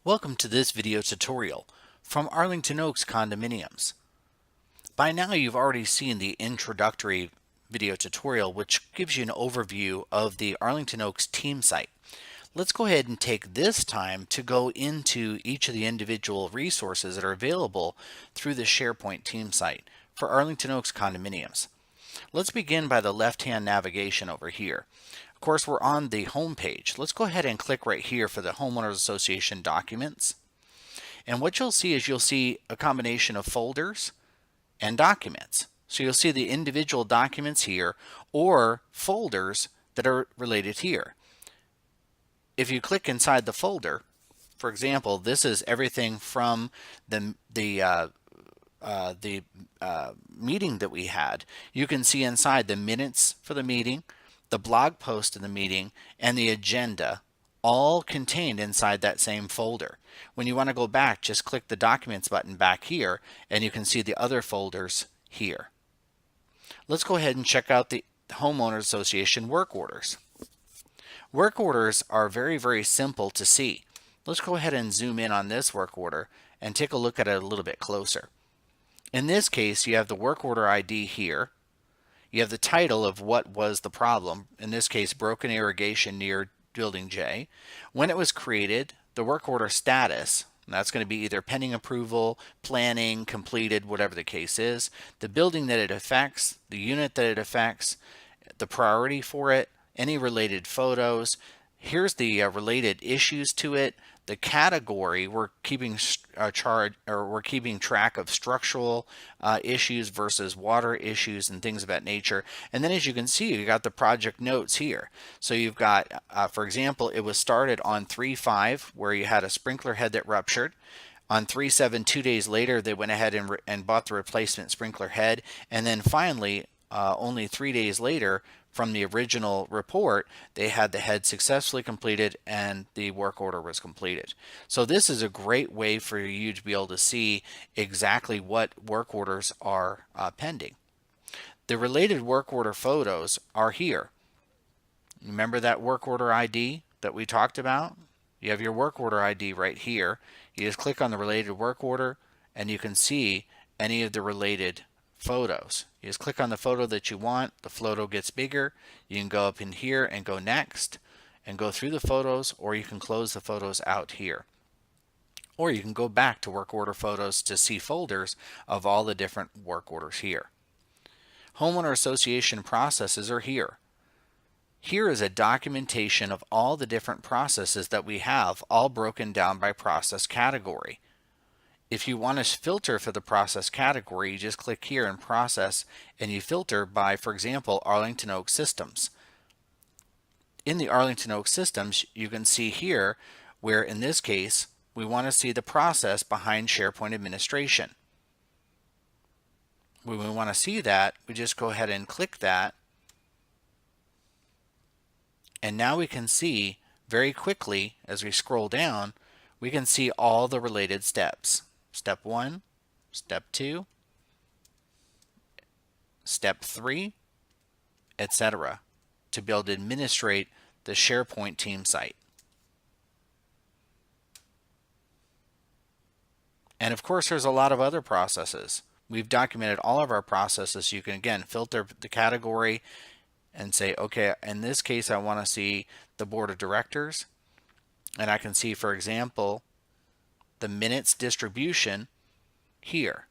Welcome to this video tutorial from Arlington Oaks Condominiums. By now you've already seen the introductory video tutorial which gives you an overview of the Arlington Oaks TeamSite. Let's go ahead and take this time to go into each of the individual resources that are available through the SharePoint TeamSite for Arlington Oaks Condominiums. Let's begin by the left-hand navigation over here. Of course, we're on the home page. Let's go ahead and click right here for the Homeowners Association documents. And what you'll see is you'll see a combination of folders and documents. So you'll see the individual documents here or folders that are related here. If you click inside the folder, for example, this is everything from the meeting that we had. You can see inside the minutes for the meeting, the blog post of the meeting, and the agenda, all contained inside that same folder. When you want to go back, just click the Documents button back here, and you can see the other folders here. Let's go ahead and check out the Homeowners Association work orders. Work orders are very simple to see. Let's go ahead and zoom in on this work order and take a look at it a little bit closer. In this case, you have the work order ID here. You have the title of what was the problem, in this case broken irrigation near building J. When it was created, the work order status, that's going to be either pending approval, planning, completed, whatever the case is, the building that it affects, the unit that it affects, the priority for it, any related photos. Here's the related issues to it. The category, we're keeping track of structural issues versus water issues and things of that nature. And then as you can see, you got the project notes here. So you've got, for example, it was started on 3/5 where you had a sprinkler head that ruptured. On 3/7, 2 days later, they went ahead and bought the replacement sprinkler head. And then finally, only 3 days later, from the original report, they had the head successfully completed and the work order was completed. So this is a great way for you to be able to see exactly what work orders are pending. The related work order photos are here. Remember that work order ID that we talked about? You have your work order ID right here. You just click on the related work order and you can see any of the related photos. You just click on the photo that you want, the photo gets bigger. You can go up in here and go next and go through the photos, or you can close the photos out here. Or you can go back to work order photos to see folders of all the different work orders here. Homeowner association processes are here. Here is a documentation of all the different processes that we have, all broken down by process category. If you want to filter for the process category, you just click here in process and you filter by, for example, Arlington Oaks Systems. In the Arlington Oaks Systems, you can see here where in this case, we want to see the process behind SharePoint administration. When we want to see that, we just go ahead and click that. And now we can see very quickly as we scroll down, we can see all the related steps. Step 1, Step 2, Step 3, etc. to be able to administrate the SharePoint TeamSite. And of course, there's a lot of other processes. We've documented all of our processes. You can again filter the category and say, okay, in this case, I want to see the board of directors. And I can see, for example, the minutes distribution here.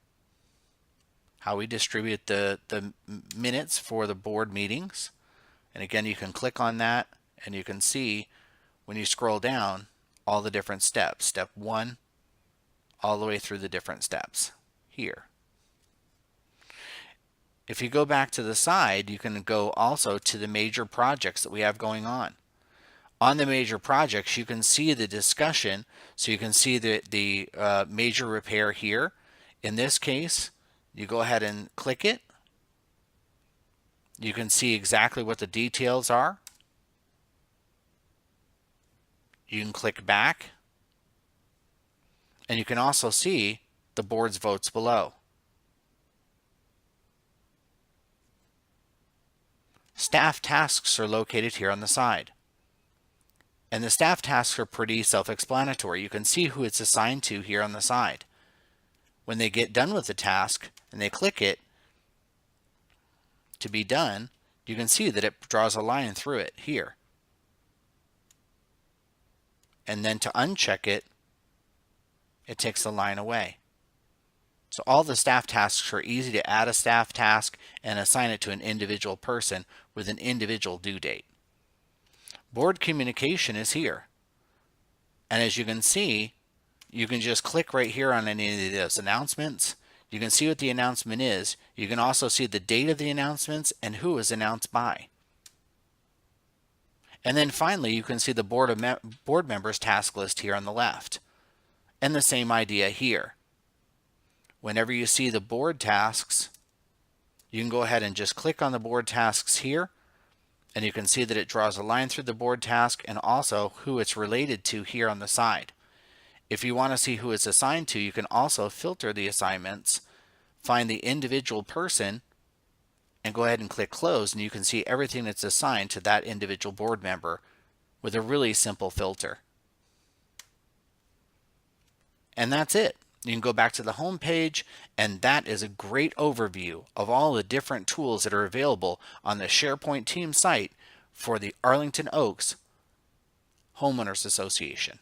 How we distribute the minutes for the board meetings. And again, you can click on that and you can see when you scroll down all the different steps. Step 1 all the way through the different steps here. If you go back to the side, you can go also to the major projects that we have going on. On the major projects, you can see the discussion. So you can see the major repair here. In this case, you go ahead and click it. You can see exactly what the details are. You can click back. And you can also see the board's votes below. Staff tasks are located here on the side. And the staff tasks are pretty self-explanatory. You can see who it's assigned to here on the side. When they get done with the task and they click it to be done, you can see that it draws a line through it here. And then to uncheck it, it takes the line away. So all the staff tasks are easy to add a staff task and assign it to an individual person with an individual due date. Board communication is here. And as you can see, you can just click right here on any of those announcements. You can see what the announcement is. You can also see the date of the announcements and who is announced by. And then finally, you can see the board members task list here on the left. And the same idea here. Whenever you see the board tasks, you can go ahead and just click on the board tasks here, and you can see that it draws a line through the board task and also who it's related to here on the side. If you want to see who it's assigned to, you can also filter the assignments, find the individual person, and go ahead and click close, and you can see everything that's assigned to that individual board member with a really simple filter. And that's it. You can go back to the home page, and that is a great overview of all the different tools that are available on the SharePoint Team site for the Arlington Oaks Homeowners Association.